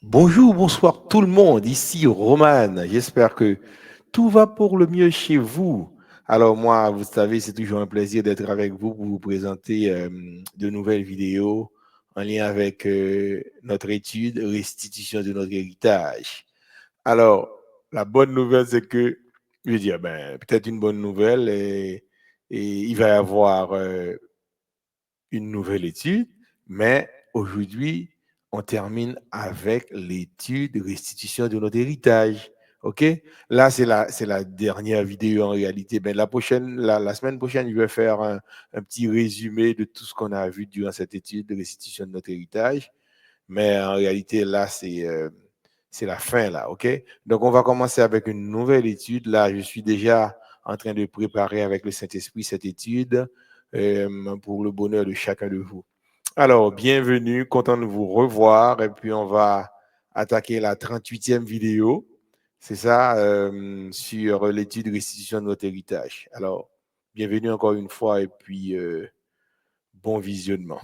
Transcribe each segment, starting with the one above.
Bonjour, bonsoir tout le monde. Ici Roman. J'espère que tout va pour le mieux chez vous. Alors moi, vous savez, c'est toujours un plaisir d'être avec vous pour vous présenter de nouvelles vidéos en lien avec notre étude restitution de notre héritage. Alors, la bonne nouvelle, c'est que, je veux dire, peut-être une bonne nouvelle et il va y avoir une nouvelle étude, mais aujourd'hui, on termine avec l'étude de restitution de notre héritage. OK? Là, c'est la dernière vidéo en réalité. La semaine prochaine, je vais faire un petit résumé de tout ce qu'on a vu durant cette étude de restitution de notre héritage. Mais en réalité, là, c'est la fin, là. OK? Donc, on va commencer avec une nouvelle étude. Là, je suis déjà en train de préparer avec le Saint-Esprit cette étude pour le bonheur de chacun de vous. Alors, bienvenue, content de vous revoir. Et puis, on va attaquer la 38e vidéo. C'est ça, sur l'étude de restitution de notre héritage. Alors, bienvenue encore une fois et puis bon visionnement.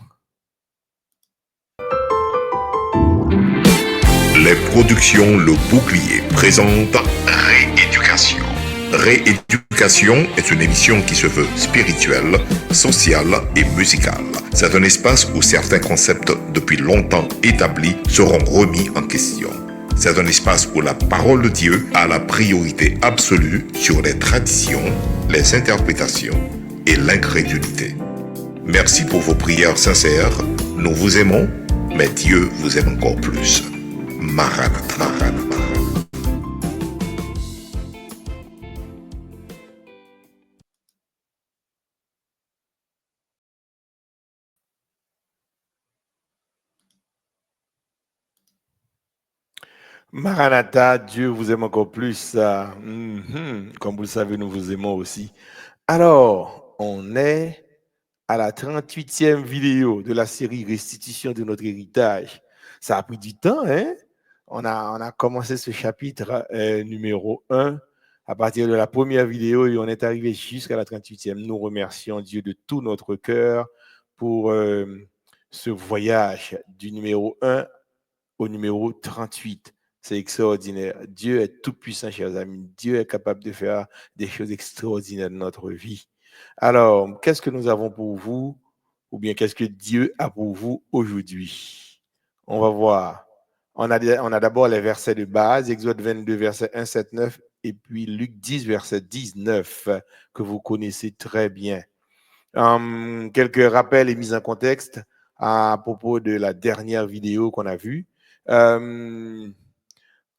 Les productions Le Bouclier présentent Rééducation. Rééducation est une émission qui se veut spirituelle, sociale et musicale. C'est un espace où certains concepts depuis longtemps établis seront remis en question. C'est un espace où la parole de Dieu a la priorité absolue sur les traditions, les interprétations et l'incrédulité. Merci pour vos prières sincères. Nous vous aimons, mais Dieu vous aime encore plus. Maranatha, Maranatha. Maranatha, Dieu vous aime encore plus. Comme vous le savez, nous vous aimons aussi. Alors, on est à la 38e vidéo de la série Restitution de notre héritage. Ça a pris du temps, hein? On a commencé ce chapitre numéro 1 à partir de la première vidéo et on est arrivé jusqu'à la 38e. Nous remercions Dieu de tout notre cœur pour ce voyage du numéro 1 au numéro 38. C'est extraordinaire. Dieu est tout puissant, chers amis. Dieu est capable de faire des choses extraordinaires dans notre vie. Alors, qu'est-ce que nous avons pour vous, ou bien qu'est-ce que Dieu a pour vous aujourd'hui? On va voir. On a d'abord les versets de base, Exode 22, verset 1, 7, 9, et puis Luc 10, verset 19, que vous connaissez très bien. Quelques rappels et mises en contexte à propos de la dernière vidéo qu'on a vue. Euh,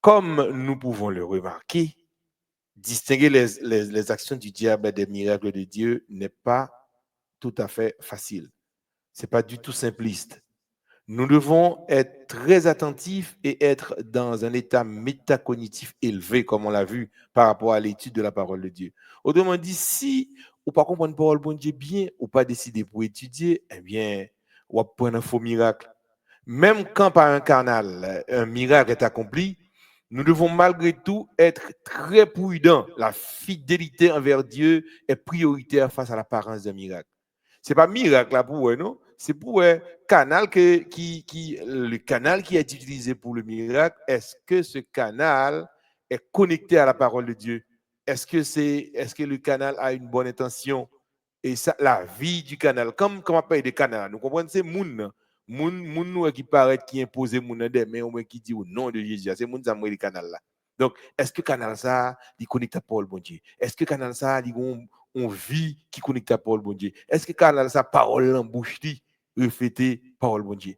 Comme nous pouvons le remarquer, distinguer les actions du diable et des miracles de Dieu n'est pas tout à fait facile. Ce n'est pas du tout simpliste. Nous devons être très attentifs et être dans un état métacognitif élevé, comme on l'a vu par rapport à l'étude de la parole de Dieu. Autrement dit, si ou pas comprendre la parole de Dieu bien ou pas décider pour étudier, eh bien, on va prendre un faux miracle. Même quand par un canal, un miracle est accompli, nous devons malgré tout être très prudents. La fidélité envers Dieu est prioritaire face à l'apparence d'un miracle. C'est pas miracle là pour eux, non? C'est pour canal le canal qui est utilisé pour le miracle. Est-ce que ce canal est connecté à la parole de Dieu? Est-ce que le canal a une bonne intention? Et ça, la vie du canal, comme on parle de canal, nous comprenons, c'est moun. Moun nous qui paraît qui impose moun des mais au moins qui dit au nom de Jésus, c'est moun ça le canal là. Donc, est-ce que canal ça, il connecte à Paul bon Dieu? Est-ce que canal ça, il on vit qui connecte à parole bon Dieu. Est-ce que canal sa parole en bouche li refléter parole bon Dieu?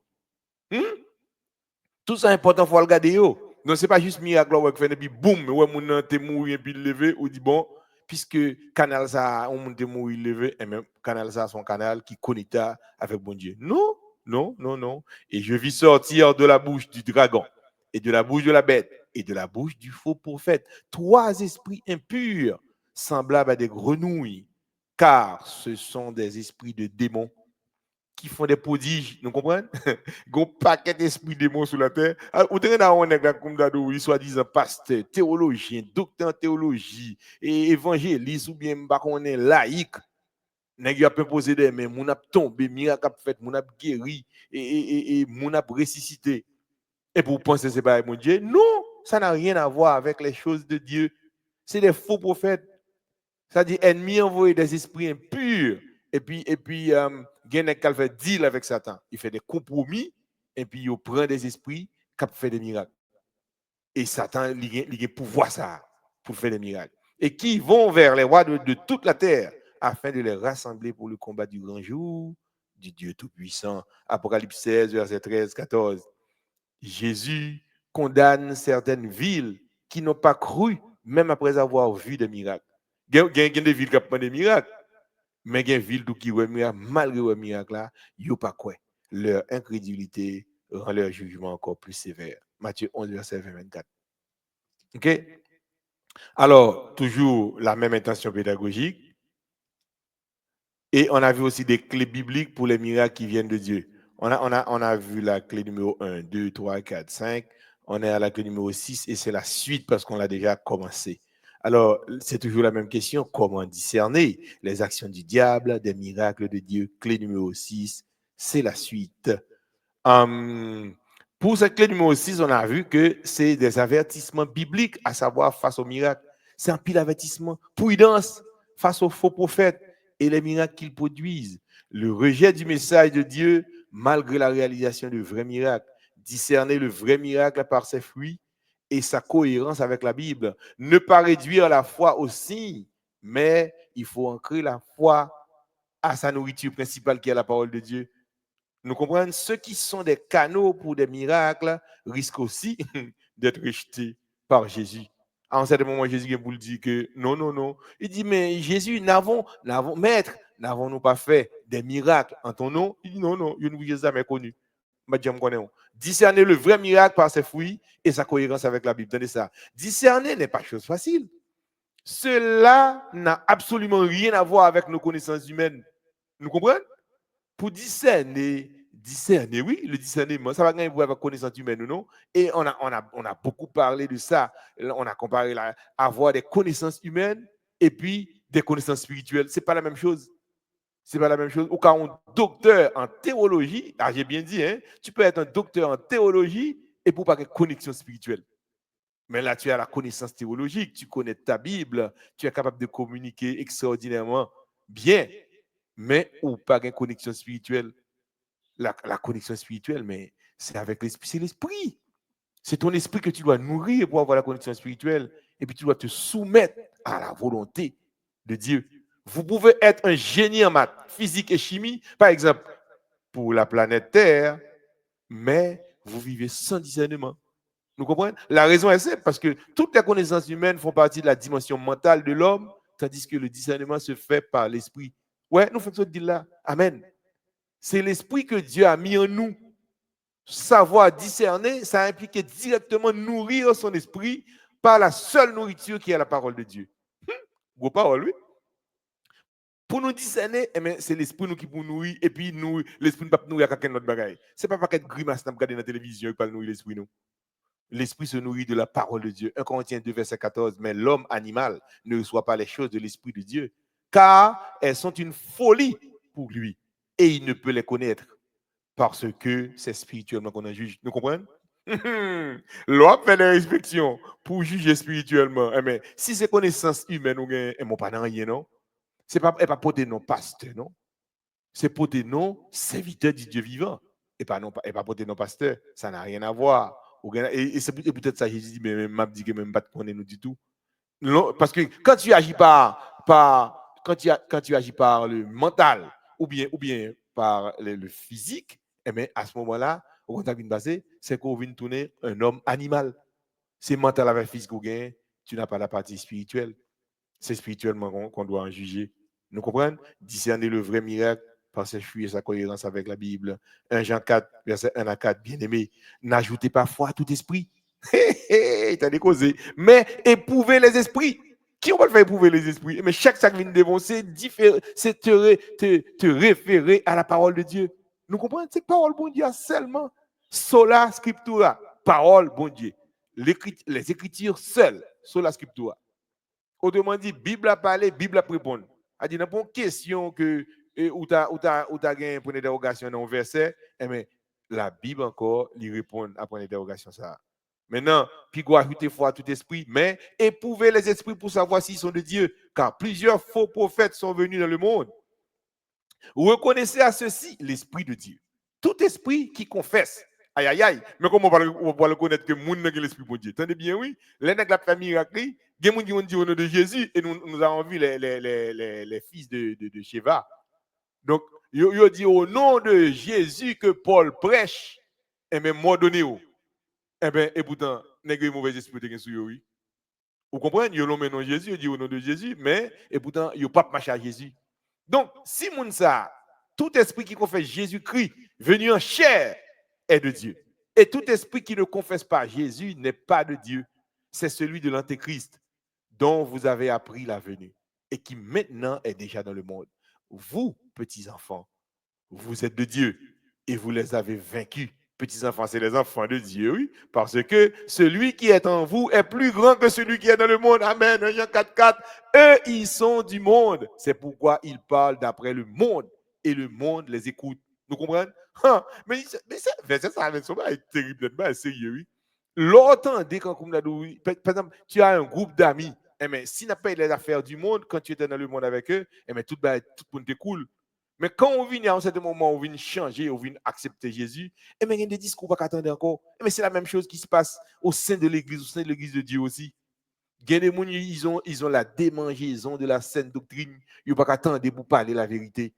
Tout ça important faut le garder yo. Non, c'est pas juste miracle ouais fait et puis boum, ouais mon te mourir et puis lever ou dit bon puisque canal ça on monte mourir lever et même canal ça son canal qui connecte avec bon Dieu. Non, non, non, non. Et je vis sortir de la bouche du dragon et de la bouche de la bête et de la bouche du faux prophète trois esprits impurs semblables à des grenouilles car ce sont des esprits de démons qui font des prodiges, nous comprenez? Il y a un paquet d'esprits démons sur la terre. Ou t'es là, on est comme d'ado, soi-disant pasteur, théologien, docteur en théologie, et évangéliste, ou bien, bah, on est laïque. Nèg a pas posé des mains, moun a tombé, miracle a fait, moun a guéri, et moun a ressuscité. Et pour penser que c'est pas mon Dieu, non, ça n'a rien à voir avec les choses de Dieu. C'est des faux prophètes. Ça dit ennemi envoyé des esprits impurs. Et puis, Genek fait deal avec Satan. Il fait des compromis et puis il prend des esprits qui fait des miracles. Et Satan, il a pouvoir ça pour faire des miracles. Et qui vont vers les rois de toute la terre afin de les rassembler pour le combat du grand jour du Dieu Tout-Puissant. Apocalypse 16, verset 13, 14. Jésus condamne certaines villes qui n'ont pas cru, même après avoir vu des miracles. Il y a des villes qui ont des miracles, mais il y a des villes qui ont des miracles, malgré les miracles, là, ils n'ont pas quoi. Leur incrédulité rend leur jugement encore plus sévère. Matthieu 11, verset 24. OK? Alors, toujours la même intention pédagogique. Et on a vu aussi des clés bibliques pour les miracles qui viennent de Dieu. On a vu la clé numéro 1, 2, 3, 4, 5. On est à la clé numéro 6 et c'est la suite parce qu'on l'a déjà commencé. Alors, c'est toujours la même question. Comment discerner les actions du diable, des miracles de Dieu? Clé numéro 6, c'est la suite. Pour cette clé numéro 6, on a vu que c'est des avertissements bibliques, à savoir face aux miracles. C'est un pile avertissement. Prudence face aux faux prophètes et les miracles qu'ils produisent. Le rejet du message de Dieu malgré la réalisation de vrais miracles. Discerner le vrai miracle par ses fruits et sa cohérence avec la Bible. Ne pas réduire la foi aux signes, mais il faut ancrer la foi à sa nourriture principale qui est la parole de Dieu. Nous comprenons, ceux qui sont des canaux pour des miracles risquent aussi d'être rejetés par Jésus. À un certain moment, Jésus vous dit que non, non, non. Il dit, mais Jésus, maître, n'avons-nous pas fait des miracles en ton nom? Il dit, non, non, je ne vous ai jamais connu. Discerner le vrai miracle par ses fruits et sa cohérence avec la Bible. Tenez ça. Discerner n'est pas chose facile. Cela n'a absolument rien à voir avec nos connaissances humaines. Nous comprenons? Pour discerner, oui, le discernement, ça va gagner avec la connaissance humaine ou non. Et on a beaucoup parlé de ça. On a comparé avoir des connaissances humaines et puis des connaissances spirituelles. Ce n'est pas la même chose. C'est pas la même chose. Ou quand un docteur en théologie, j'ai bien dit, hein, tu peux être un docteur en théologie et pour pas de connexion spirituelle. Mais là, tu as la connaissance théologique, tu connais ta Bible, tu es capable de communiquer extraordinairement bien, mais ou pas de connexion spirituelle. La connexion spirituelle, mais c'est avec l'esprit, c'est l'esprit. C'est ton esprit que tu dois nourrir pour avoir la connexion spirituelle. Et puis tu dois te soumettre à la volonté de Dieu. Vous pouvez être un génie en maths, physique et chimie, par exemple, pour la planète Terre, mais vous vivez sans discernement. Nous comprenez? La raison est simple, parce que toutes les connaissances humaines font partie de la dimension mentale de l'homme, tandis que le discernement se fait par l'esprit. Ouais, nous faisons ce deal là. Amen. C'est l'esprit que Dieu a mis en nous. Savoir discerner, ça implique directement nourrir son esprit par la seule nourriture qui est la parole de Dieu. Gros parole, oui. Pour nous discerner, c'est l'esprit nous qui nous nourrir, et puis nous, l'esprit ne peut pas nourrir à quelqu'un d'autre bagaille. Ce n'est pas qu'être grimace, nous regarder dans la télévision et pas nourrir l'esprit, nous. L'esprit se nourrit de la parole de Dieu. 1 Corinthiens 2, verset 14. Mais l'homme animal ne reçoit pas les choses de l'esprit de Dieu, car elles sont une folie pour lui, et il ne peut les connaître parce que c'est spirituellement qu'on en juge. Nous comprenons? L'homme fait des restrictions pour juger spirituellement. Mais si c'est connaissance humaine, ou bien, elles m'ont pas dans rien, non? C'est pas pour des non pasteur, non? C'est pour des non serviteurs du Dieu vivant. Et pas pour des non pasteurs. Ça n'a rien à voir. Et c'est peut-être ça, Jésus dit, mais m'a dit que même pas de connaître nous du tout. Non, parce que quand tu agis quand tu agis par le mental ou bien par le physique, à ce moment-là, au contact d'une base, c'est qu'on vient tourner un homme animal. C'est mental avec physique ou bien, tu n'as pas la partie spirituelle. C'est spirituellement qu'on doit en juger. Nous comprenons? Discerner le vrai miracle par ses fruits et sa cohérence avec la Bible. 1 Jean 4, verset 1 à 4, bien aimé. N'ajoutez pas foi à tout esprit. T'as décausé. Mais éprouvez les esprits. Qui on va le faire éprouver les esprits? Mais chaque sac vient dénoncer, c'est te référer à la parole de Dieu. Nous comprenons? C'est parole bon Dieu seulement. Sola scriptura. Parole bon Dieu. Les écritures seules. Sola scriptura. Autrement dit, Bible a parlé, Bible a répondu. A dit, dans une question que, où tu as gagné pour une dérogation dans un verset, La Bible encore lui répond après l'interrogation ça. Maintenant, puis quoi ajouter foi à tout esprit, mais éprouvez les esprits pour savoir s'ils sont de Dieu, car plusieurs faux prophètes sont venus dans le monde. Reconnaissez à ceci l'esprit de Dieu. Tout esprit qui confesse. Aïe, aïe, aïe. Mais comment on va le connaître que moun n'a l'esprit de Dieu? Attendez bien, oui. Les nègres la famille miracle, il y a des gens qui dit au nom de Jésus, et nous avons vu les fils de Sheva. Donc, il dit au nom de Jésus que Paul prêche, et même moi donné. Eh bien, et pourtant, nègre mauvais esprit de sur oui. Vous comprenez? Ils l'ont maintenant Jésus, ils dit au nom de Jésus, mais et pourtant, ils n'ont pas marché à Jésus. Donc, si moun ça, tout esprit qui confesse Jésus-Christ venu en chair est de Dieu. Et tout esprit qui ne confesse pas Jésus n'est pas de Dieu. C'est celui de l'Antéchrist dont vous avez appris la venue et qui maintenant est déjà dans le monde. Vous, petits enfants, vous êtes de Dieu et vous les avez vaincus. Petits enfants, c'est les enfants de Dieu, oui, parce que celui qui est en vous est plus grand que celui qui est dans le monde. Amen. Jean 4,4. Eux, ils sont du monde. C'est pourquoi ils parlent d'après le monde et le monde les écoute. Nous comprenons? Mais ça, ça est terrible, c'est sérieux, oui. Longtemps, dès qu'on a dit, par exemple, tu as un groupe d'amis, mais si tu n'as pas les affaires du monde, quand tu étais dans le monde avec eux, tout le monde t'écoule. Mais quand on vient à un certain moment, on vient changer, on vient accepter Jésus, il y a des discours qu'on va attendre encore. Mais c'est la même chose qui se passe au sein de l'Église de Dieu aussi. Il y a des gens, ils ont la démangeaison de la saine doctrine. Ils ne peuvent pas attendre pour parler la vérité.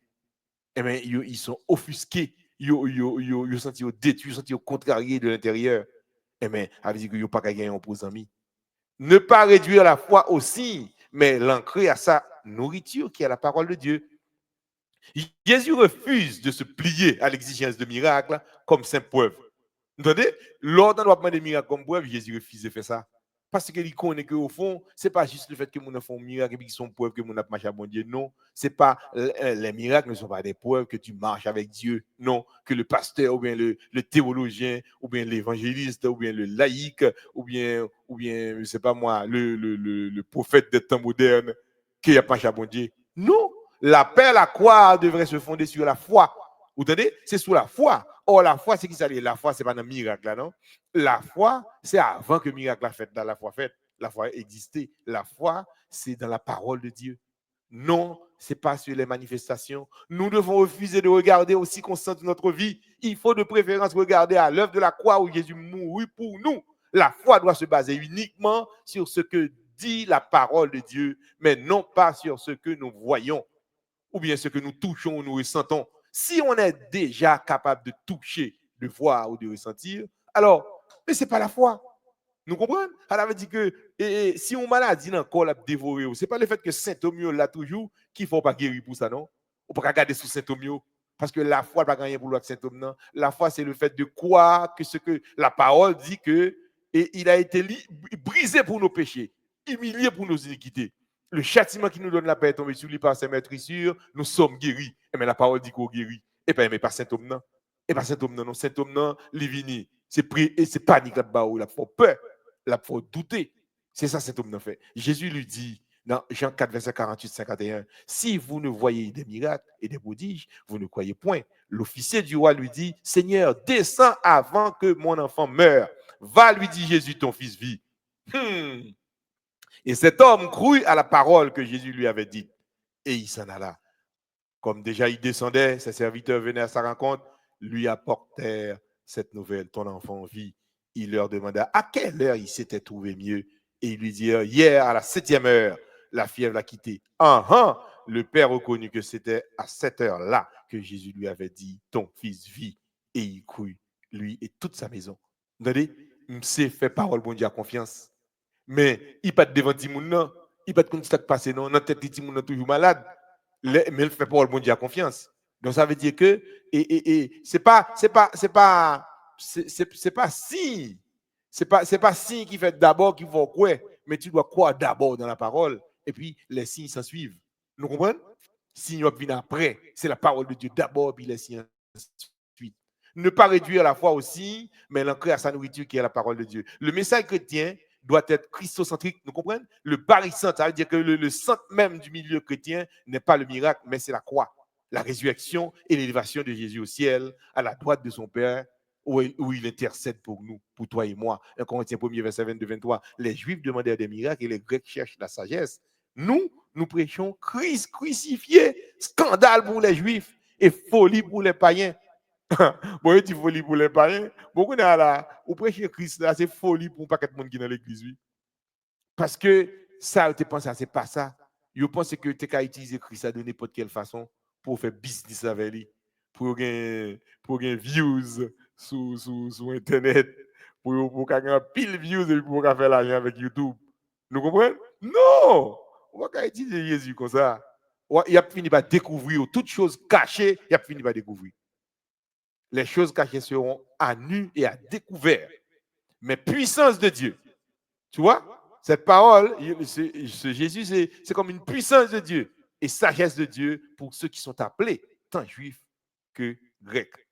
Ils sont offusqués. Ils sont sentis détruits, ils sont sentis contrariés de l'intérieur. Ça veut dire qu'ils n'ont pas gagné un pour amis. Ne pas réduire la foi aussi, mais l'ancrer à sa nourriture qui est la parole de Dieu. Jésus refuse de se plier à l'exigence de miracles comme simple preuve. Vous entendez? Lors d'un demander des miracles comme preuve, Jésus refuse de faire ça. Parce qu'il connaît qu'au fond, ce n'est pas juste le fait que mon enfant miracle et qu'ils sont preuves que mon a marché à bon Dieu. Non, c'est pas les miracles ne sont pas des preuves que tu marches avec Dieu. Non, que le pasteur ou bien le théologien ou bien l'évangéliste ou bien le laïc ou bien je sais pas moi, le prophète des temps modernes qui a marché à bon Dieu. Non. L'appel à croire devrait se fonder sur la foi. Vous entendez? C'est sur la foi. Or, la foi, c'est qui ça dit? La foi, c'est pas un miracle, là, non? La foi, c'est avant que le miracle a fait, dans la foi faite. La foi existait. La foi, c'est dans la parole de Dieu. Non, c'est pas sur les manifestations. Nous devons refuser de regarder aussi constant de notre vie. Il faut de préférence regarder à l'œuvre de la croix où Jésus mourut pour nous. La foi doit se baser uniquement sur ce que dit la parole de Dieu, mais non pas sur ce que nous voyons ou bien ce que nous touchons ou nous ressentons. Si on est déjà capable de toucher, de voir ou de ressentir, alors, mais ce n'est pas la foi. Nous comprenons? Elle avait dit que si on maladie dans le corps, la dévorer, ce n'est pas le fait que Saint-Thomio l'a toujours qu'il ne faut pas guérir pour ça, non? On ne peut pas regarder sous Saint-Thomio. Parce que la foi n'a pas gagné pour le Saint-Thomio. La foi, c'est le fait de croire que ce que la parole dit que il a été brisé pour nos péchés, humilié pour nos iniquités. Le châtiment qui nous donne la paix est tombé sur lui par ses maîtrissures, nous sommes guéris. Et bien la parole dit qu'on guérit. Et bien, mais pas Saint-Homme, non. Et pas Saint-Homme, non. Saint-Homme, non, Livini. C'est panique là-bas, il a peur, il a douter. C'est ça, Saint-Homme, non fait. Jésus lui dit, dans Jean 4, verset 48-51, si vous ne voyez des miracles et des prodiges, vous ne croyez point. L'officier du roi lui dit, Seigneur, descends avant que mon enfant meure. Va, lui dit Jésus, ton fils vit. Et cet homme crut à la parole que Jésus lui avait dite. Et il s'en alla. Comme déjà il descendait, ses serviteurs venaient à sa rencontre, lui apportèrent cette nouvelle. Ton enfant vit. Il leur demanda à quelle heure il s'était trouvé mieux. Et ils lui dirent, hier à la 7e heure, la fièvre l'a quitté. Le père reconnut que c'était à cette heure-là que Jésus lui avait dit, ton fils vit. Et il crut, lui et toute sa maison. Vous entendez? Il s'est fait parole, bon Dieu, à confiance. Mais il pas devant Timoun, non. Il pas de compte ce qui passe, non. Dans tête Timoun toujours malade. Mais il fait pas le bon Dieu à confiance. Donc ça veut dire que c'est pas si qui fait d'abord qu'il faut croire, mais tu dois croire d'abord dans la parole et puis les signes s'en suivent. Nous comprenons? Signes viennent après, c'est la parole de Dieu d'abord puis les signes suivent. Ne pas réduire la foi aussi, mais l'ancrer à sa nourriture qui est la parole de Dieu. Le message chrétien doit être christocentrique, nous comprenons? Le barycentre, ça veut dire que le centre même du milieu chrétien n'est pas le miracle, mais c'est la croix, la résurrection et l'élévation de Jésus au ciel, à la droite de son Père, où il intercède pour nous, pour toi et moi. 1 Corinthiens 1er, verset 22-23. Les Juifs demandaient des miracles et les Grecs cherchent la sagesse. Nous prêchons Christ crucifié, scandale pour les Juifs et folie pour les païens. Bon, tu folie pour les païens. Beaucoup là, ou prêcher Christ là, c'est folie pour un paquet de monde qui est dans l'église, oui. Parce que ça, tu penses, c'est pas ça. Je pense que tu as utilisé Christ de n'importe quelle façon pour faire business avec lui, pour gagner views sur Internet, pour gagner pile views et pour faire l'argent avec YouTube. Nous comprenons? Non! On va pas utiliser Jésus comme ça. Il a fini par découvrir toutes choses cachées, il a fini par découvrir. Les choses cachées seront à nu et à découvert. Mais puissance de Dieu. Tu vois? Cette parole, ce Jésus, c'est comme une puissance de Dieu et sagesse de Dieu pour ceux qui sont appelés, tant juifs que grecs.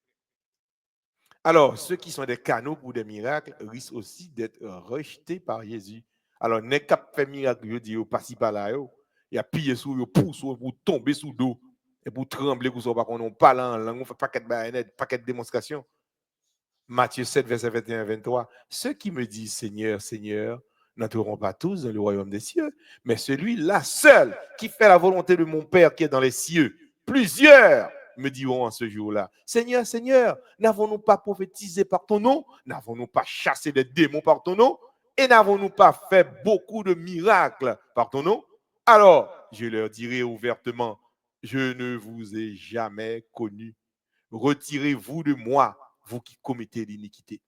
Alors, ceux qui sont des canaux pour des miracles risquent aussi d'être rejetés par Jésus. Alors, n'est qu'à faire miracle, je dis, pas si par là, il y a pillé sous, il pousse pour tomber sous l'eau et pour trembler, pour ça, qu'on parle en langue, on fait paquet de baïonnettes, paquet de démonstrations. Matthieu 7, verset 21-23. Ceux qui me disent Seigneur, Seigneur, n'entreront pas tous dans le royaume des cieux, mais celui-là seul qui fait la volonté de mon Père qui est dans les cieux. Plusieurs me diront en ce jour-là, Seigneur, Seigneur, n'avons-nous pas prophétisé par ton nom? N'avons-nous pas chassé des démons par ton nom? Et n'avons-nous pas fait beaucoup de miracles par ton nom? Alors, je leur dirai ouvertement, je ne vous ai jamais connu. Retirez-vous de moi, vous qui commettez l'iniquité.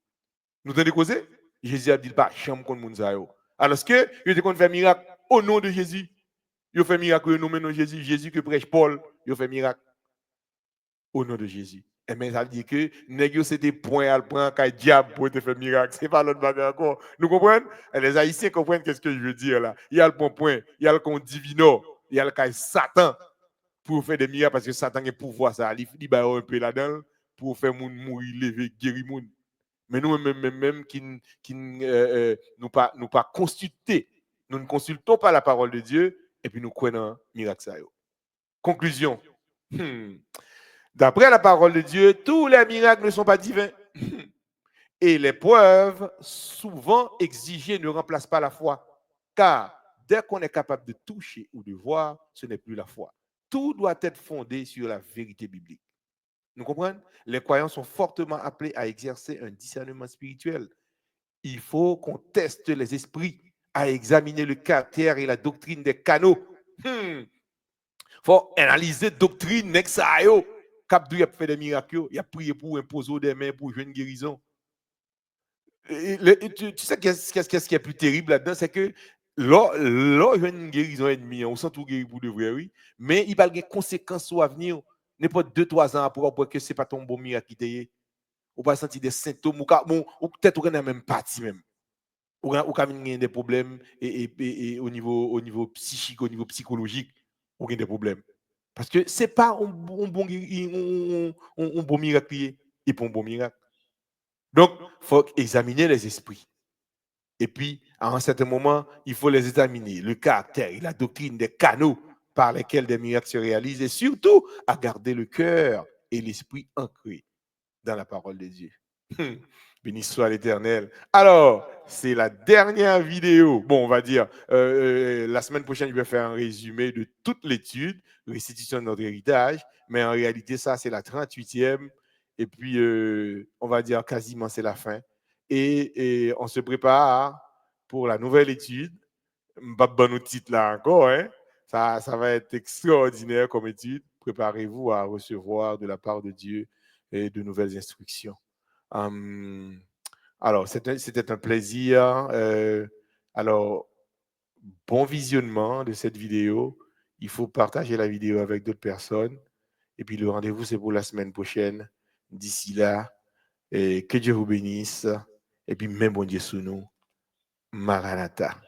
Nous t'avons causé? Jésus a dit pas chambre contre Mounzayo. Alors que il a fait miracle au nom de Jésus. Il a fait miracle au nom de Jésus. Jésus que prêche Paul, il a fait miracle au nom de Jésus. Et bien, ça veut dire que nègre c'était point à prendre qu'un diable pour te faire miracle. C'est pas l'autre bagarre encore. Nous comprenons? Et les Haïtiens comprennent qu'est-ce que je veux dire là. Il y a le point, il y a le compte divino, il y a le cas Satan pour faire des miracles parce que Satan a pouvoir ça. Il va un peu là-dedans pour faire moun mourir, lever, guérir moun. Mais nous même qui nous pas consulter, nous ne consultons pas la parole de Dieu et puis nous croyons miracle ça. Conclusion. D'après la parole de Dieu, tous les miracles ne sont pas divins. Et les preuves souvent exigées ne remplacent pas la foi. Car dès qu'on est capable de toucher ou de voir, ce n'est plus la foi. Tout doit être fondé sur la vérité biblique. Nous comprenons? Les croyants sont fortement appelés à exercer un discernement spirituel. Il faut qu'on teste les esprits, à examiner le caractère et la doctrine des canaux. Il faut analyser la doctrine Nexayo. Capdou a fait des miracles, il a prié pour imposer des mains pour jouer une guérison. Tu sais qu'est-ce qui est plus terrible là-dedans, c'est que là, une guérison ennemie, on sent tout guéri pour de vrai, oui, mais il va y avoir des conséquences au avenir. N'importe 2-3 ans après que ce n'est pas ton bon miracle qui t'est. Ou pas sentir des symptômes, ou peut-être qu'on a même parti même. Ou quand même des problèmes et au niveau psychique, au niveau psychologique, ou des problèmes. Parce que ce n'est pas un bon miracle et pas un bon miracle. Donc, il faut examiner les esprits. Et puis, à un certain moment, il faut les examiner, le caractère et la doctrine des canaux par lesquels des miracles se réalisent et surtout à garder le cœur et l'esprit ancrés dans la parole de Dieu. Béni soit l'Éternel. Alors, c'est la dernière vidéo. Bon, on va dire, la semaine prochaine, je vais faire un résumé de toute l'étude, restitution de notre héritage, mais en réalité, ça, c'est la 38e. Et puis, on va dire quasiment, c'est la fin. Et on se prépare pour la nouvelle étude. Pas nos titres là encore, hein. Ça va être extraordinaire comme étude. Préparez-vous à recevoir de la part de Dieu et de nouvelles instructions. Alors, c'était un plaisir. Alors, bon visionnement de cette vidéo. Il faut partager la vidéo avec d'autres personnes. Et puis, le rendez-vous, c'est pour la semaine prochaine. D'ici là, que Dieu vous bénisse. Et puis, même bon Dieu sous nous. Maranatha.